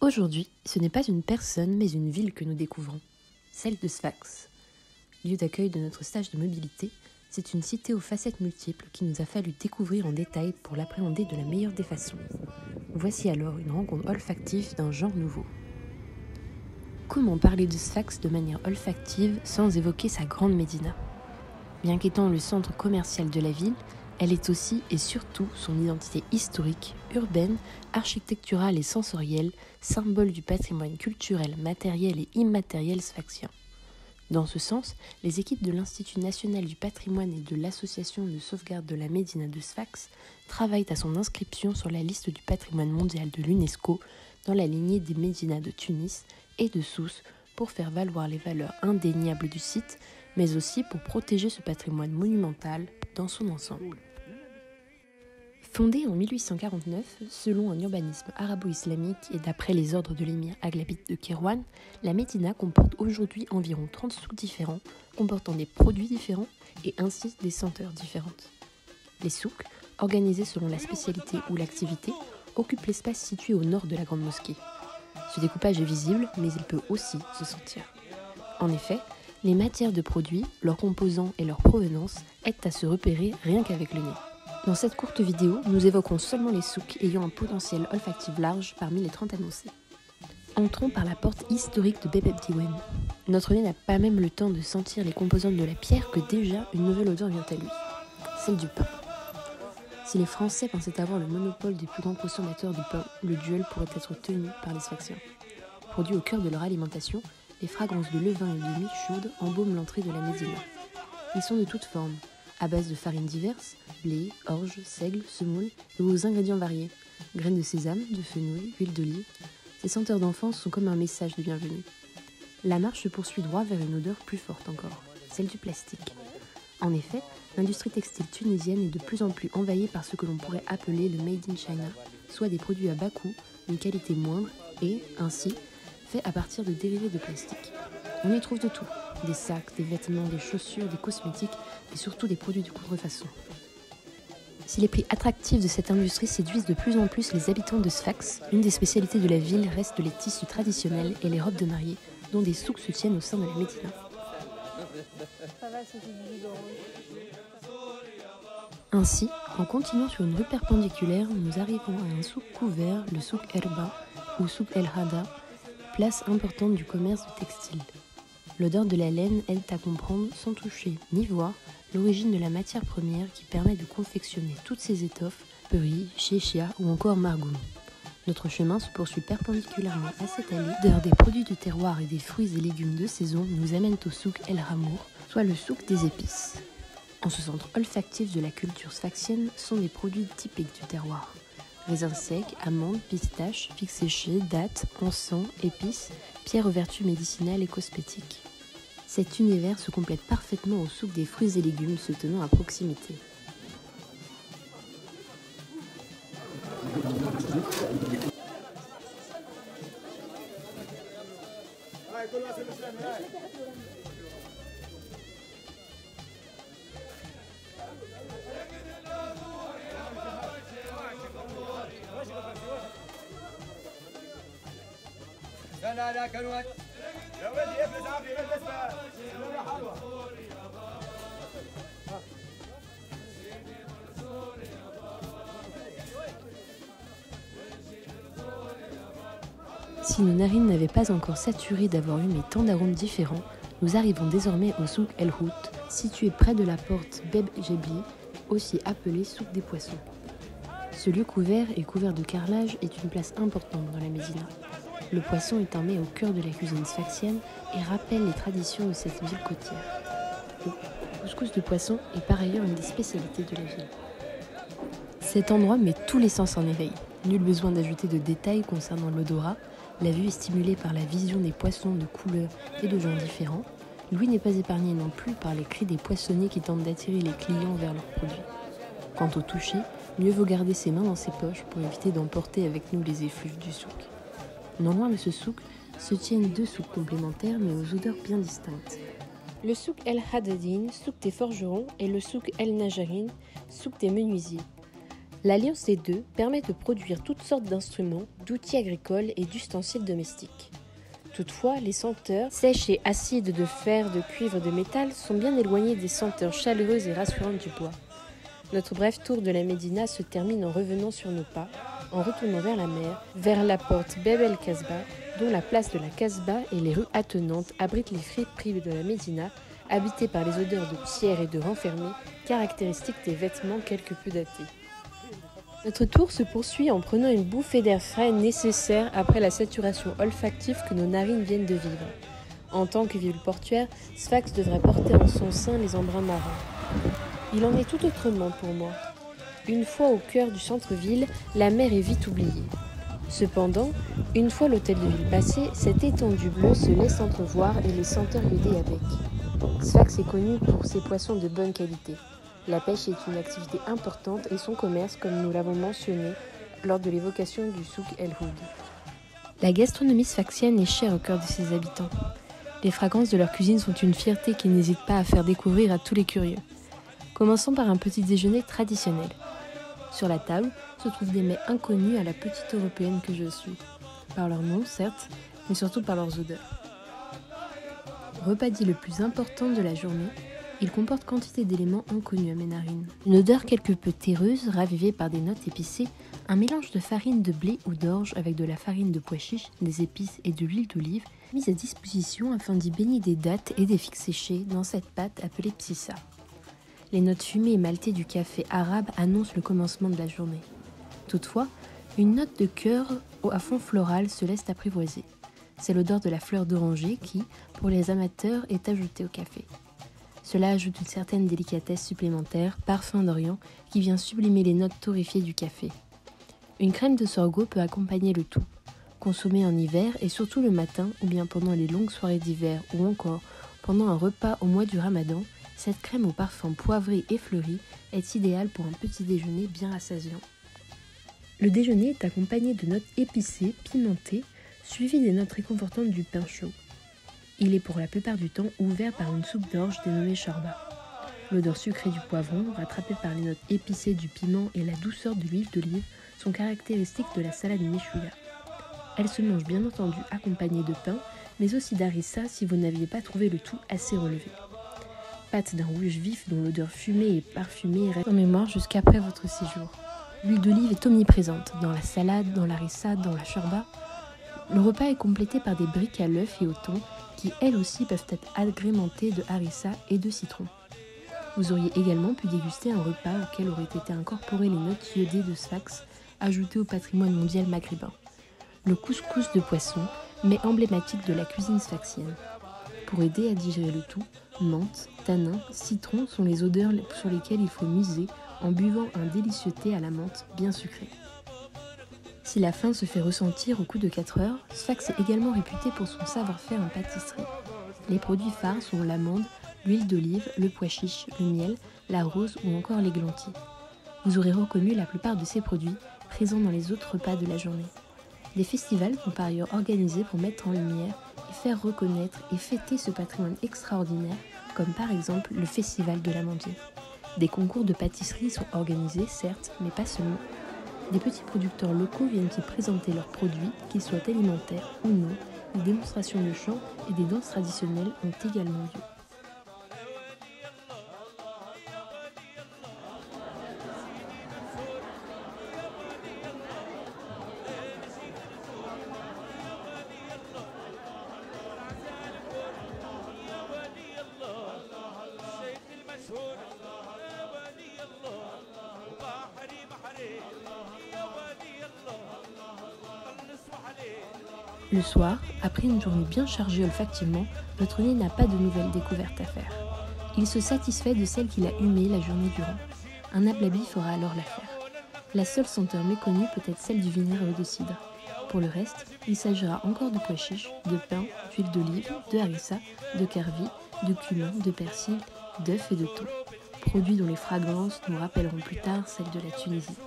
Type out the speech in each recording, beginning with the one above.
Aujourd'hui, ce n'est pas une personne, mais une ville que nous découvrons, celle de Sfax. Lieu d'accueil de notre stage de mobilité, c'est une cité aux facettes multiples qu'il nous a fallu découvrir en détail pour l'appréhender de la meilleure des façons. Voici alors une rencontre olfactive d'un genre nouveau. Comment parler de Sfax de manière olfactive sans évoquer sa grande médina ? Bien qu'étant le centre commercial de la ville, elle est aussi et surtout son identité historique, urbaine, architecturale et sensorielle, symbole du patrimoine culturel, matériel et immatériel sfaxien. Dans ce sens, les équipes de l'Institut national du patrimoine et de l'Association de sauvegarde de la médina de Sfax travaillent à son inscription sur la liste du patrimoine mondial de l'UNESCO dans la lignée des médinas de Tunis et de Sousse pour faire valoir les valeurs indéniables du site, mais aussi pour protéger ce patrimoine monumental dans son ensemble. Fondée en 1849, selon un urbanisme arabo-islamique et d'après les ordres de l'émir Aghlabite de Kairouan, la médina comporte aujourd'hui environ 30 souks différents, comportant des produits différents et ainsi des senteurs différentes. Les souks, organisés selon la spécialité ou l'activité, occupent l'espace situé au nord de la grande mosquée. Ce découpage est visible, mais il peut aussi se sentir. En effet, les matières de produits, leurs composants et leur provenance aident à se repérer rien qu'avec le nez. Dans cette courte vidéo, nous évoquerons seulement les souks ayant un potentiel olfactif large parmi les 30 annoncés. Entrons par la porte historique de Beb Diwen. Notre nez n'a pas même le temps de sentir les composantes de la pierre que déjà une nouvelle odeur vient à lui, celle du pain. Si les Français pensaient avoir le monopole des plus grands consommateurs de pain, le duel pourrait être tenu par les Sfaxiens. Produits au cœur de leur alimentation, les fragrances de levain et de mie chaude embaument l'entrée de la médina. Ils sont de toutes formes, à base de farines diverses, blé, orge, seigle, semoule et aux ingrédients variés, graines de sésame, de fenouil, huile d'olive. Ces senteurs d'enfance sont comme un message de bienvenue. La marche se poursuit droit vers une odeur plus forte encore, celle du plastique. En effet, l'industrie textile tunisienne est de plus en plus envahie par ce que l'on pourrait appeler le Made in China, soit des produits à bas coût, d'une qualité moindre et, ainsi, faits à partir de dérivés de plastique. On y trouve de tout, des sacs, des vêtements, des chaussures, des cosmétiques et surtout des produits de contrefaçon. Si les prix attractifs de cette industrie séduisent de plus en plus les habitants de Sfax, une des spécialités de la ville reste les tissus traditionnels et les robes de mariée, dont des souks se tiennent au sein de la médina. Ainsi, en continuant sur une rue perpendiculaire, nous arrivons à un souk couvert, le souk Erba ou souk El Hada, place importante du commerce du textile. L'odeur de la laine aide à comprendre, sans toucher ni voir, l'origine de la matière première qui permet de confectionner toutes ces étoffes, peri, chéchia ou encore margoum. Notre chemin se poursuit perpendiculairement à cette allée. L'odeur des produits du terroir et des fruits et légumes de saison nous amène au souk El Ramour, soit le souk des épices. En ce centre olfactif de la culture sfaxienne sont des produits typiques du terroir. Raisins secs, amandes, pistaches, figues séchées, dattes, encens, épices, pierres aux vertus médicinales et cosmétiques. Cet univers se complète parfaitement au souk des fruits et légumes se tenant à proximité. Si nos narines n'avaient pas encore saturé d'avoir humé tant d'arômes différents, nous arrivons désormais au souk El Hout, situé près de la porte Beb Jebli, aussi appelé souk des poissons. Ce lieu couvert et couvert de carrelage est une place importante dans la médina. Le poisson est un mets au cœur de la cuisine sfaxienne et rappelle les traditions de cette ville côtière. Le couscous de poisson est par ailleurs une des spécialités de la ville. Cet endroit met tous les sens en éveil. Nul besoin d'ajouter de détails concernant l'odorat. La vue est stimulée par la vision des poissons de couleurs et de genres différents. L'ouïe n'est pas épargnée non plus par les cris des poissonniers qui tentent d'attirer les clients vers leurs produits. Quant au toucher, mieux vaut garder ses mains dans ses poches pour éviter d'emporter avec nous les effluves du souk. Non loin de ce souk se tiennent deux souks complémentaires mais aux odeurs bien distinctes. Le souk El Haddadine, souk des forgerons, et le souk El Najarin, souk des menuisiers. L'alliance des deux permet de produire toutes sortes d'instruments, d'outils agricoles et d'ustensiles domestiques. Toutefois, les senteurs sèches et acides de fer, de cuivre et de métal sont bien éloignées des senteurs chaleureuses et rassurantes du bois. Notre bref tour de la Médina se termine en revenant sur nos pas, en retournant vers la mer, vers la porte Beb el Kasbah, dont la place de la Kasbah et les rues attenantes abritent les friperies de la Médina, habitées par les odeurs de pierre et de renfermés, caractéristiques des vêtements quelque peu datés. Notre tour se poursuit en prenant une bouffée d'air frais nécessaire après la saturation olfactive que nos narines viennent de vivre. En tant que ville portuaire, Sfax devrait porter en son sein les embruns marins. Il en est tout autrement pour moi. Une fois au cœur du centre-ville, la mer est vite oubliée. Cependant, une fois l'hôtel de ville passé, cette étendue bleue se laisse entrevoir et les senteurs l'aider avec. Sfax est connu pour ses poissons de bonne qualité. La pêche est une activité importante et son commerce, comme nous l'avons mentionné lors de l'évocation du souk El Houd. La gastronomie sfaxienne est chère au cœur de ses habitants. Les fragrances de leur cuisine sont une fierté qu'ils n'hésitent pas à faire découvrir à tous les curieux. Commençons par un petit déjeuner traditionnel. Sur la table se trouvent des mets inconnus à la petite européenne que je suis. Par leur nom, certes, mais surtout par leurs odeurs. Repas dit le plus important de la journée, il comporte quantité d'éléments inconnus à mes narines. Une odeur quelque peu terreuse, ravivée par des notes épicées, un mélange de farine de blé ou d'orge avec de la farine de pois chiche, des épices et de l'huile d'olive, mise à disposition afin d'y baigner des dattes et des figues séchées dans cette pâte appelée psissa. Les notes fumées et maltées du café arabe annoncent le commencement de la journée. Toutefois, une note de cœur à fond floral se laisse apprivoiser. C'est l'odeur de la fleur d'oranger qui, pour les amateurs, est ajoutée au café. Cela ajoute une certaine délicatesse supplémentaire, parfum d'Orient, qui vient sublimer les notes torréfiées du café. Une crème de sorgho peut accompagner le tout. Consommée en hiver et surtout le matin ou bien pendant les longues soirées d'hiver ou encore pendant un repas au mois du Ramadan, cette crème au parfum poivré et fleuri est idéale pour un petit déjeuner bien rassasiant. Le déjeuner est accompagné de notes épicées, pimentées, suivies des notes réconfortantes du pain chaud. Il est pour la plupart du temps ouvert par une soupe d'orge dénommée shorba. L'odeur sucrée du poivron, rattrapée par les notes épicées du piment et la douceur de l'huile d'olive, sont caractéristiques de la salade meshouya. Elle se mange bien entendu accompagnée de pain, mais aussi d'harissa si vous n'aviez pas trouvé le tout assez relevé. Pâte d'un rouge vif dont l'odeur fumée et parfumée reste en mémoire jusqu'après votre séjour. L'huile d'olive est omniprésente dans la salade, dans l'harissa, dans la shorba. Le repas est complété par des briques à l'œuf et au thon qui elles aussi peuvent être agrémentées de harissa et de citron. Vous auriez également pu déguster un repas auquel auraient été incorporées les notes iodées de Sfax ajoutées au patrimoine mondial maghrébin. Le couscous de poisson, mais emblématique de la cuisine sfaxienne. Pour aider à digérer le tout, menthe, tanin, citron sont les odeurs sur lesquelles il faut miser en buvant un délicieux thé à la menthe bien sucré. Si la faim se fait ressentir au coup de 4 heures, Sfax est également réputé pour son savoir-faire en pâtisserie. Les produits phares sont l'amande, l'huile d'olive, le pois chiche, le miel, la rose ou encore l'églantier. Vous aurez reconnu la plupart de ces produits présents dans les autres repas de la journée. Des festivals sont par ailleurs organisés pour mettre en lumière et faire reconnaître et fêter ce patrimoine extraordinaire, comme par exemple le Festival de l'Amandier. Des concours de pâtisserie sont organisés, certes, mais pas seulement. Des petits producteurs locaux viennent y présenter leurs produits, qu'ils soient alimentaires ou non. Des démonstrations de chant et des danses traditionnelles ont également lieu. Le soir, après une journée bien chargée olfactivement, votre nez n'a pas de nouvelles découvertes à faire. Il se satisfait de celle qu'il a humée la journée durant. Un ablabi fera alors l'affaire. La seule senteur méconnue peut être celle du vinaigre de cidre. Pour le reste, il s'agira encore de pois chiches, de pain, d'huile d'olive, de harissa, de karvi, de cumin, de persil, d'œufs et de thon. Produits dont les fragrances nous rappelleront plus tard celles de la Tunisie.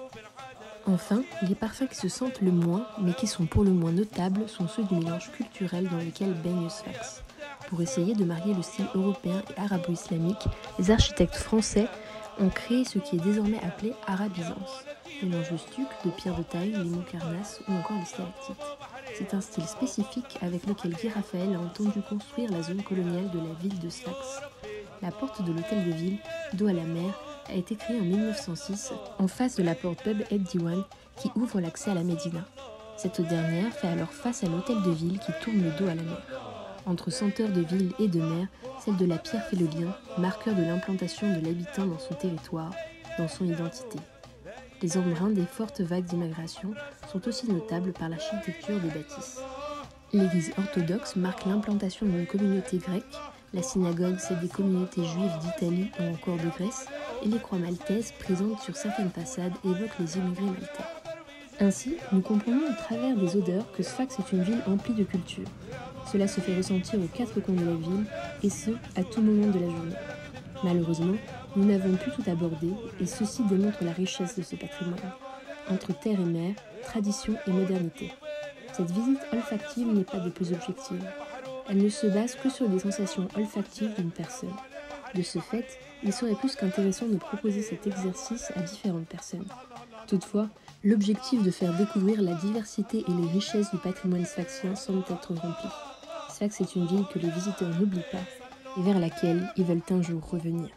Enfin, les parfums qui se sentent le moins, mais qui sont pour le moins notables, sont ceux du mélange culturel dans lequel baigne Sfax. Pour essayer de marier le style européen et arabo-islamique, les architectes français ont créé ce qui est désormais appelé arabisance. mélange de stuc, de pierres de taille, les Montcarnasse ou encore les stalactites. C'est un style spécifique avec lequel Guy Raphaël a entendu construire la zone coloniale de la ville de Sfax. La porte de l'hôtel de ville, dos à la mer, a été créée en 1906 en face de la porte pub Ed Diwan qui ouvre l'accès à la Médina. Cette dernière fait alors face à l'hôtel de ville qui tourne le dos à la mer. Entre senteur de ville et de mer, celle de la pierre fait le lien, marqueur de l'implantation de l'habitant dans son territoire, dans son identité. Les embruns des fortes vagues d'immigration sont aussi notables par l'architecture des bâtisses. L'église orthodoxe marque l'implantation d'une communauté grecque, la synagogue celle des communautés juives d'Italie ou encore de Grèce, et les croix maltaises présentes sur certaines façades évoquent les immigrés maltais. Ainsi, nous comprenons au travers des odeurs que Sfax est une ville emplie de culture. Cela se fait ressentir aux quatre coins de la ville, et ce, à tout moment de la journée. Malheureusement, nous n'avons pu tout aborder, et ceci démontre la richesse de ce patrimoine, entre terre et mer, tradition et modernité. Cette visite olfactive n'est pas des plus objectives. Elle ne se base que sur les sensations olfactives d'une personne. De ce fait, il serait plus qu'intéressant de proposer cet exercice à différentes personnes. Toutefois, l'objectif de faire découvrir la diversité et les richesses du patrimoine sfaxien semble être rempli. Sfax est une ville que les visiteurs n'oublient pas et vers laquelle ils veulent un jour revenir.